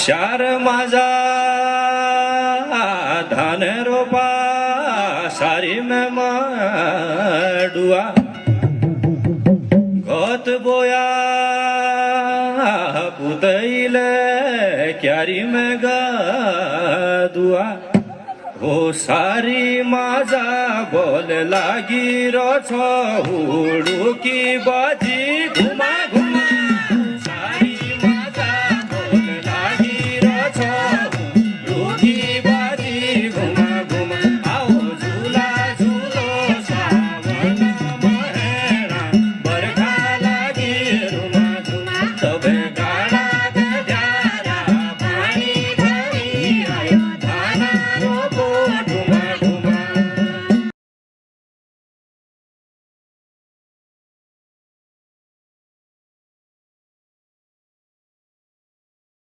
शार माझा धान रोपा सारी में माडुआ गत बोया पुतैले क्यारी में गादुआ हो सारी माझा बोल लागी रछ हुडुकी बाजी